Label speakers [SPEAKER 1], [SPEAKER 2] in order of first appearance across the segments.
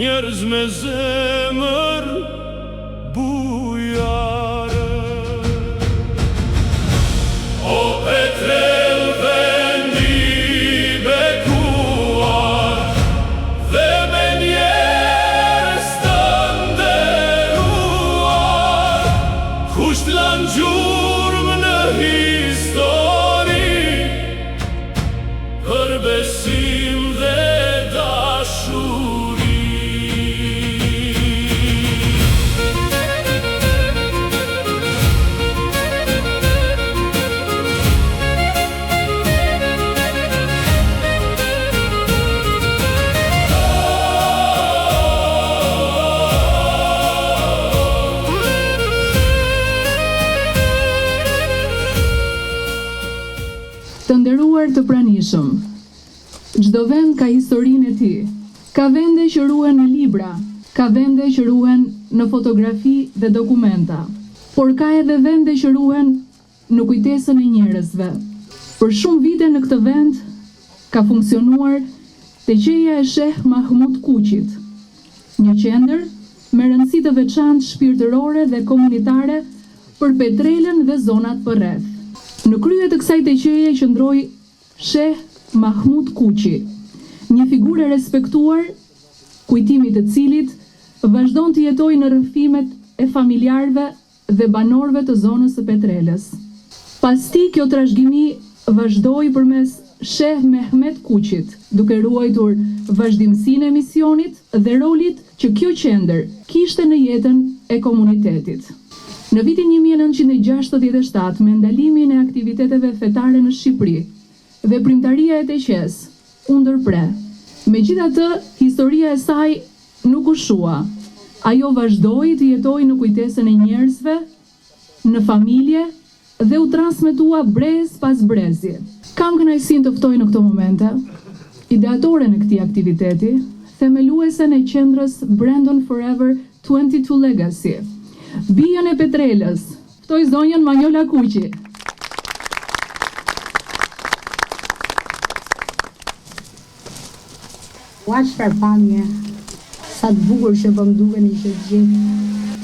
[SPEAKER 1] njerëz me zemër bujare. O Petrel vendi bekuar, dhe me njerëz të nderuar, kush t'lan gjurmë në histori, për besim dhe dashuri.
[SPEAKER 2] Të nderuar të pranishëm, çdo vend ka historinë e tij. Ka vende që ruhen në libra, ka vende që ruhen në fotografi dhe dokumenta, por ka edhe vende që ruhen në kujtesën e njerëzve. Për shumë vite në këtë vend ka funksionuar teqeja e Sheh Mahmud Kuqit, një qendër me rëndësi të veçantë shpirtërore dhe komunitare për Petrelën dhe zonat përreth. Në krye të kësaj teqeje qëndroi Sheh Mahmud Kuqi, një figurë e respektuar, kujtimi të cilit vazhdon të jetojë në rrëfimet e familjarëve dhe banorëve të zonës së Petrelës. Pas tij kjo trashëgimi vazhdoi përmes Sheh Mehmet Kuqit, duke ruajtur vazhdimsinë e misionit dhe rolit që kjo qendër kishte në jetën e komunitetit. Në vitin 1967, me ndalimin e aktiviteteve fetare në Shqipëri, veprimtaria e teqes u ndërpre. Megjithatë, historia e saj nuk u shua. Ajo vazhdoi të jetojë në kujtesën e njerëzve, në familje dhe u transmetua brez pas brezi. Kam kënaqësinë të ftoj në këto momente ideatoren e këtij aktiviteti, themeluesen e qendrës Brandon Forever 22 Legacy, bijën e Petrelës, ftoj zonjën Manjola Kuqi.
[SPEAKER 3] Ua çfarëpamje, sa të bukur që po më dukeni që gjithë.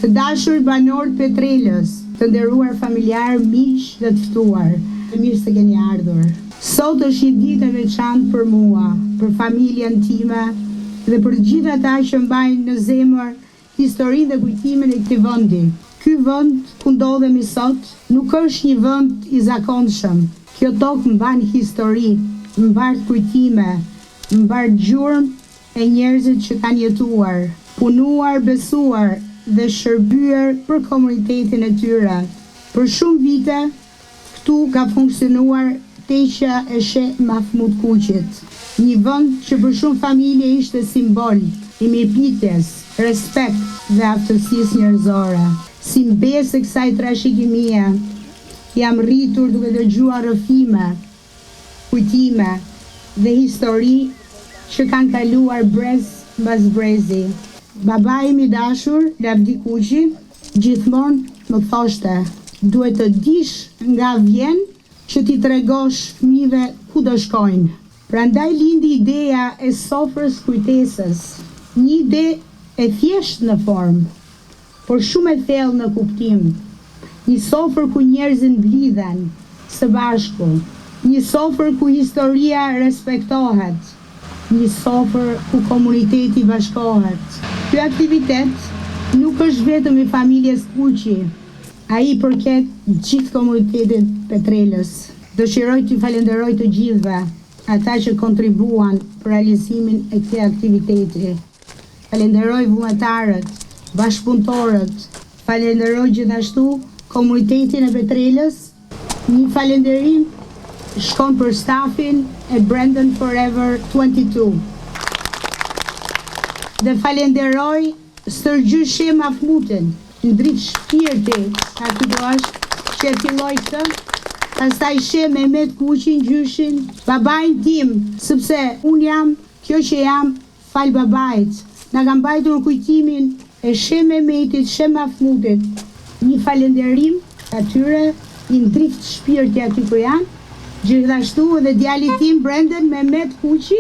[SPEAKER 3] Të dashur banor Petrelës, të nderuar familjar, miq dhe të ftuar, të mirë se keni ardhur. Sot është një ditë e veçantë për mua, për familjen time dhe për gjithë ata që mbajnë në zemër historinë dhe kujtimin e këtij vendi. Ky vend ku ndodhemi sot nuk është një vend i zakonshëm. Kjo tokë mban histori, mban kujtime, mbar gjurmë e njerëzit që kanë jetuar, punuar, besuar dhe shërbyer për komunitetin e tyre. Për shumë vite, këtu ka funksionuar teqja e Sheh Mahmud Kuqit, një vend që për shumë familje ishte simbol i mirëpritjes, respekt dhe aftësisë njerëzore. Si mbesë e kësaj trashëgimie, jam rritur duke dëgjuar rrëfime, kujtime dhe histori që kanë kaluar brez mbas brezi. Babai im i dashur, Lavdi Kuqi, gjithmonë më thoshte, duhet të dish nga vjen që ti tregosh fëmijëve ku do shkojnë. Prandaj lindi ideja e sofrës kujtesës, një ide e thjeshtë në formë, por shumë e thellë në kuptim. Një sofër ku njerëzit mblidhen së bashku, një sofër ku historia respektohet, një sofër ku komuniteti bashkohet. Ky aktivitet nuk është vetëm i familjes Kuqi, ai përket gjithë komunitetit Petrelës. Dëshiroj t'ju falenderoj të gjithëve, ata që kontribuan për realizimin e këtij aktiviteti. Falenderoj vullnetarët, bashkëpunëtorët, falenderoj gjithashtu komunitetin e Petrelës. Një falenderim shkon për stafin e Brandon Forever 22. Dhe falenderoj Stërgjysh Sheh Mahmudin, ndrit shpirti, aty do është që e filloj këtë, pastaj Sheh Mehmet Kuqin, gjyshin, babain tim, sepse unë jam kjo që jam fal babait. Na ka mbajtur kujtimin e Sheh Mehmetit, Sheh Mahmudit. Një falenderim atyre, i ndrit shpirti aty ku janë, gjithashtu edhe djalit tim Brandon Mehmet Kuqi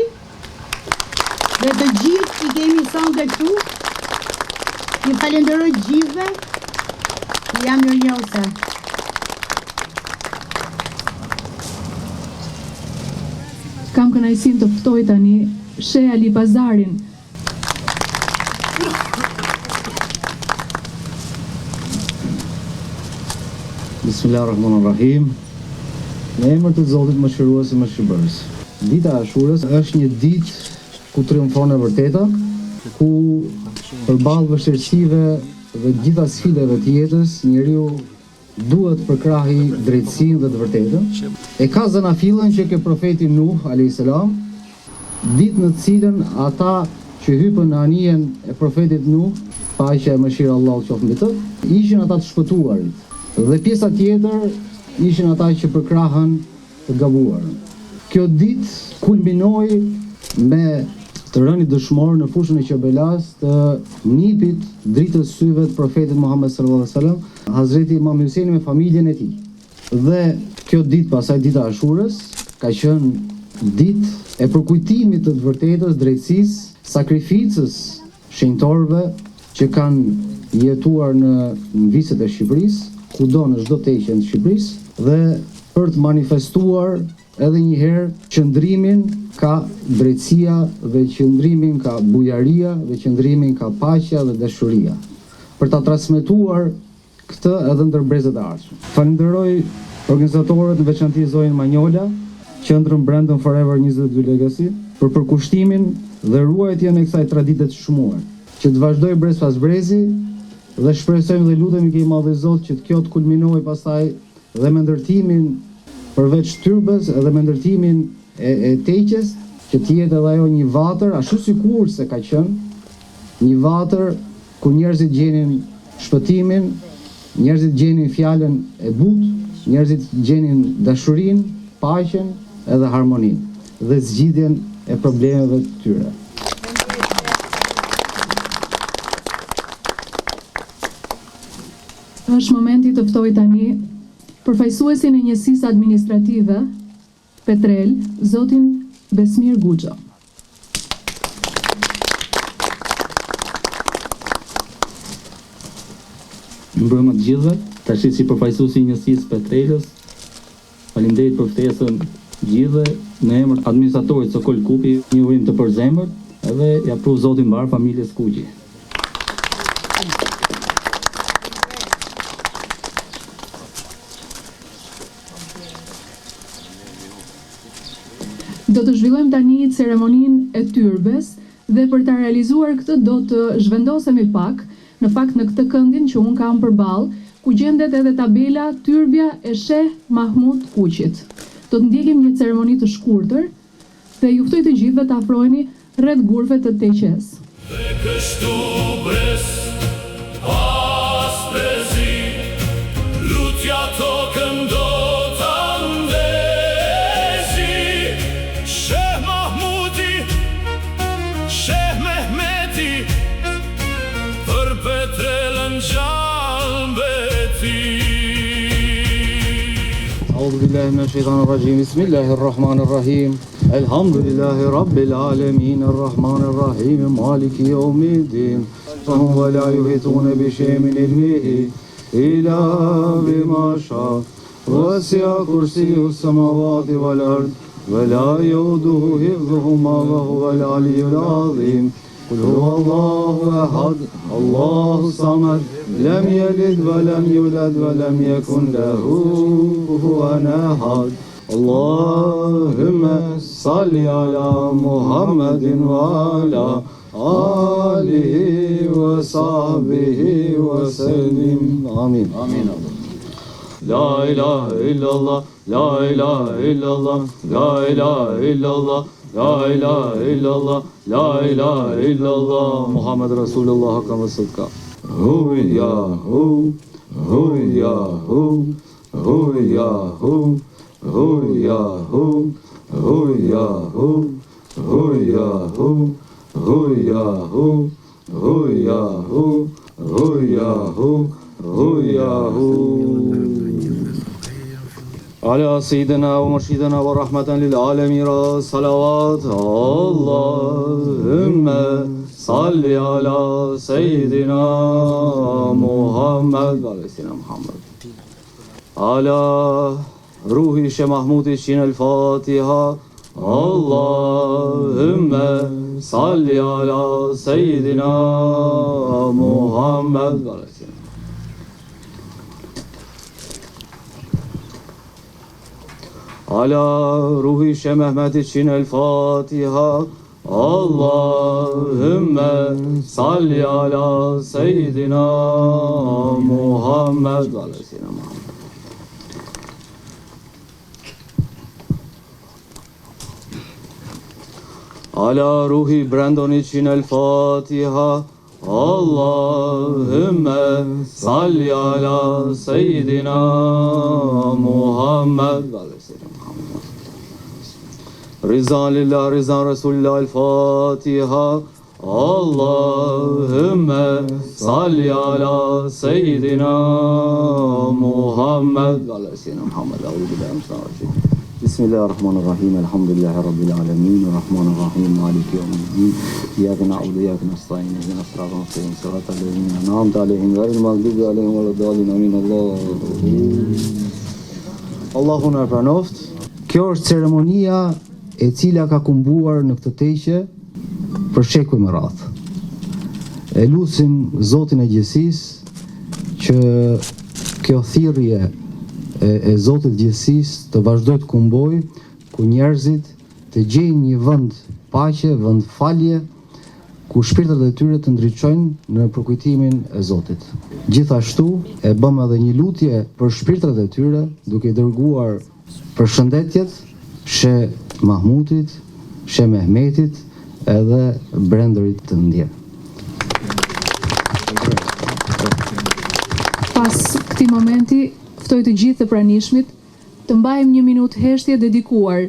[SPEAKER 3] Dhe të gjithë i kemi sonte këtu. Ju falenderoj gjithëve. Jam mirënjohëse.
[SPEAKER 2] Kam kënaqësinë të ftoj tani Sheh Ali Pazarin.
[SPEAKER 4] Bismillahirrahmanirrahim. Në emër të Zotit Mëshirues dhe Mëshirbërës. Dita e Ashurës është një ditë ku triumfon e vërteta, ku përballë vështirësive dhe gjitha sfidave të jetës, njeriu duhet përkrahi drejtësinë dhe të vërtetën. E ka zanafillën që ke profeti Nuh a.s. ditë në cilën ata që hypën në anijen e profetit Nuh, paqja e mëshira e Allahut qoftë mbi të, ishin ata të shpëtuarit. Dhe pjesa tjetër ishin ata që përkrahën të gabuarën. Kjo ditë kulminoi me të rënit dëshmor në fushën e Qebelas të nipit dritës syve të profetit Muhammed sallallahu alaihi wasallam, Hazreti Imam Huseni me familjen e tij. Dhe kjo ditë, pasaj dita e Ashurës, ka qenë ditë e përkujtimit të vërtetës, drejtësisë, sakrificës shenjtorëve që kanë jetuar në viset e Shqipërisë, kudo në çdo teqe të Shqipërisë, dhe për të manifestuar edhe një herë qëndrimin ka drejtësia dhe qëndrimin ka bujaria dhe qëndrimin ka paqja dhe dashuria. Për ta transmetuar këtë edhe ndër brezët e ardhshëm. Falenderoj organizatorët, në veçanti Zorin Manjola, Qendrën Brandon Forever 22 Legacy, për përkushtimin dhe ruajtjen e kësaj tradite të shmuar, që të vazhdoj brez pas brezi, dhe shpresojmë dhe lutemi kej Madhe Zot që kjo të kulminojë pastaj dhe me ndërtimin përveç tyrbës edhe me ndërtimin e teqes, që t'jetë edhe ajo një vatër, ashtu sikur se ka qenë, një vatër ku njerëzit gjenin shpëtimin, njerëzit gjenin fjalën e butë, njerëzit gjenin dashurinë, paqen edhe harmoninë dhe zgjidhjen e problemeve të tyre.
[SPEAKER 2] Është momenti të ftoj tani përfaqësuesin e njësisë administrative Petrel, zotin Besmir Guxho.
[SPEAKER 4] Mbrëmë të gjithëve, tash si përfaqësuesi i njësisë Petrelës, faleminderit për ftesën gjithëve, në emër të administratorit Sokol Kupi, një urim të përzemërt, edhe ja pruv Zotin mbar familjes Kuqi.
[SPEAKER 2] Do të zhvillojmë tani ceremoninë e tyrbes dhe për ta realizuar këtë do të zhvendosemi pak, në fakt në këtë këndin që unë kam përballë, ku gjendet edhe tabela Tyrbja e Sheh Mahmud Kuqit. Do të ndjekim një ceremoni të shkurtër dhe ju ftoj të gjithëve të afroheni rreth gurve të teqes.
[SPEAKER 1] Dhe kështu brez, pas brezi, lutja tokën do ta ndezi. Sheh Mahmudi, Sheh Mehmeti, për Petrelën gjallbeti.
[SPEAKER 4] أعوذ بالله من الشيطان الرجيم بسم الله الرحمن الرحيم الحمد لله رب العالمين الرحمن الرحيم مالك يوم الدين فهو لا يحيطون بشيء من علمه إلا بما شاء وسع كرسيه السماوات والأرض ولا يؤوده حفظهما وهو العلي العظيم قل هو الله أحد الله الصمد لم يلد ولم يولد ولم يكن له كفوا أحد اللهم صل على محمد وعلى آله وصحبه وسلم آمين آمين لا إله إلا الله لا إله إلا الله لا إله إلا الله لا إله إلا الله لا إله إلا الله محمد رسول الله كما صدق هو يا هو هو يا هو هو يا هو هو يا هو هو يا هو هو يا هو هو يا هو هو يا هو هو يا هو هو يا هو
[SPEAKER 5] على سيدنا ومرشدنا ورحمة للعالمين صلوات اللهم صل على سيدنا محمد وعلى سيدنا محمد على روح شيخ محمود الشين الفاتحة اللهم صل على سيدنا محمد وعلى سيدنا على روح شيخ محمد الشين الفاتحة اللهم صل على سيدنا محمد وعلى سيدنا محمد على روح براندون الشين الفاتحة اللهم صل على سيدنا محمد وعلى سيدنا محمد رضا لله رضا رسول الله الفاتحة اللهم صل على سيدنا محمد وعلى سيدنا محمد أعوذ بالله من الشيطان الرجيم بسم الله الرحمن الرحيم الحمد لله رب العالمين الرحمن الرحيم مالك يوم الدين إياك نعبد وإياك نستعين اهدنا الصراط المستقيم صراط الذين أنعمت عليهم غير المغضوب عليهم ولا الضالين آمين Allahu na pranoft. Kjo është ceremonia e cila ka kumbuar në këtë teqe për shekuj më radh. E lutim Zotin e Gjithësisë që kjo thirrje e Zotit Gjithësisë të vazhdoj të kumboj, ku njerëzit të gjejnë një vend paqe, vend falje, ku shpirtat e tyre të ndriçojnë në përkujtimin e Zotit. Gjithashtu e bëm edhe një lutje për shpirtrat e tyre, duke i dërguar përshëndetjet Sheh Mahmudit, Sheh Mehmetit edhe Brenderit të ndjer.
[SPEAKER 2] Pas këtij momenti ftoj të gjithë të pranishmit të mbajmë një minutë heshtje dedikuar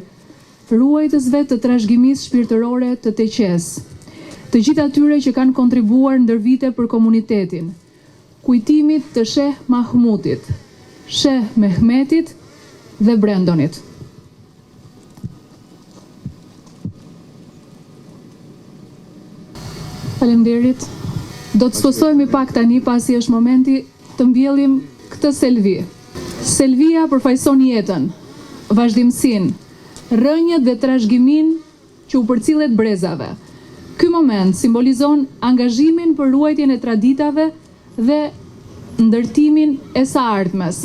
[SPEAKER 2] ruajtësve të trashëgimisë shpirtërore të teqes, të gjithë atyre që kanë kontribuar ndër vite për komunitetin, kujtimit të Sheh Mahmudit, Sheh Mehmetit dhe Brendonit. Faleminderit. Do të sfosojmë pak tani pasi është momenti të mbjellim këtë selvi. Selvia përfaqëson jetën, vazhdimsinë, rrënjët dhe trashëgimin që u përcillet brezave. Ky moment simbolizon angazhimin për ruajtjen e traditave dhe ndërtimin e së ardhmes.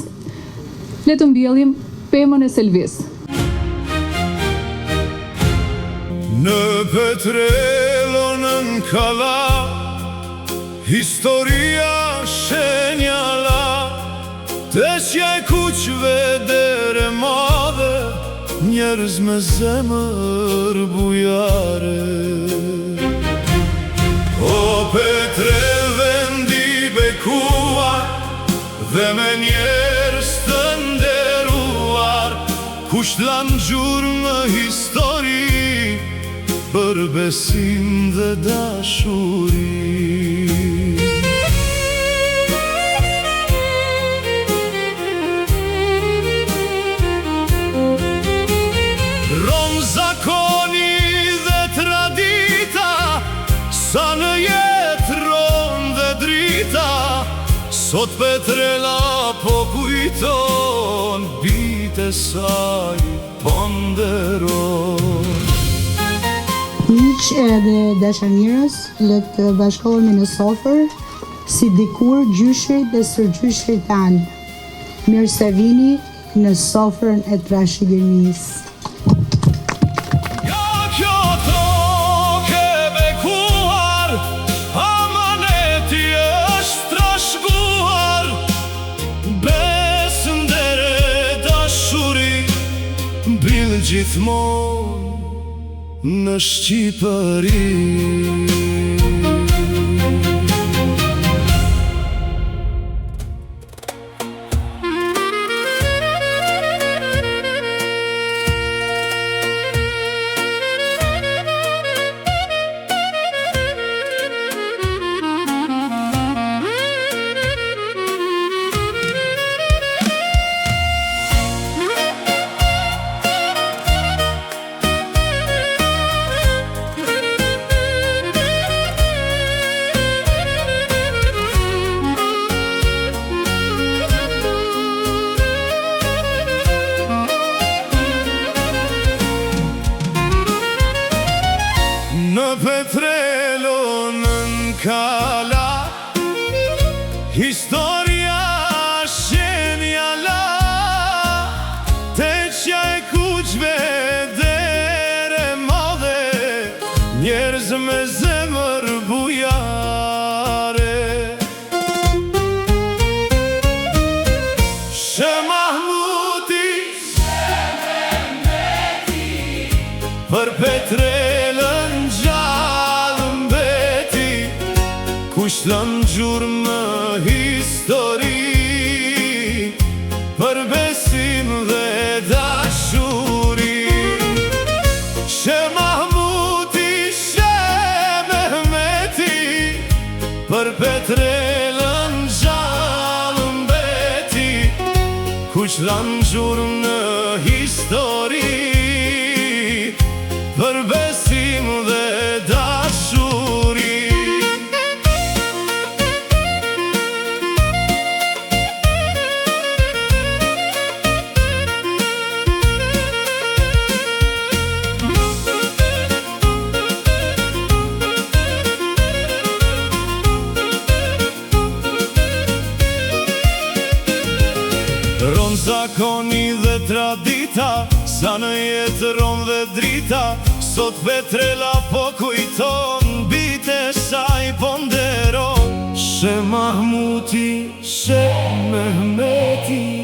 [SPEAKER 2] Le të mbjellim pemën e selvis.
[SPEAKER 1] Në Petrelon në Kalla, historia shenjala, teqja e kuqve dere madhe, njerëz me zemër bujare. O Petrel vendi bekuar, dhe me njerëz të nderuar, kush lan gjurmë në histori, për besim dhe dashuri. Rom zakoni dhe tradita, sa në jetë rom dhe drita, sot Petrela po kujton, bite saj ponderon.
[SPEAKER 3] Miq edhe dashamirës, le të bashkohemi në sofër, si dikur gjyshrit dhe sërgjyshrit tanë. Mirë se vini në sofrën e trashëgimisë.
[SPEAKER 1] Ja kjo toke bekuar, amaneti është trashëguar, besën dere dashuri, mbil gjithmonë në Shqipëri. Petrelon në kala, historia shenja la, te qja e kuqve dere madhe, njerëz me zemër bujare. Shë Mahmuti, për Petrelën gjallë mbeti, kushton gjurmë histori, për besim dhe dashuri. Shë Mahmuti, Shë Mehmeti, për Petrelën gjallë mbeti, kushton gjurmë histori, për besim dhe dashuri. Ron zakoni dhe tradita, sa në jetë ron dhe drita, sot Petrela po kujton, bite saj ponderon. Shë Mahmuti, Shë Mehmeti,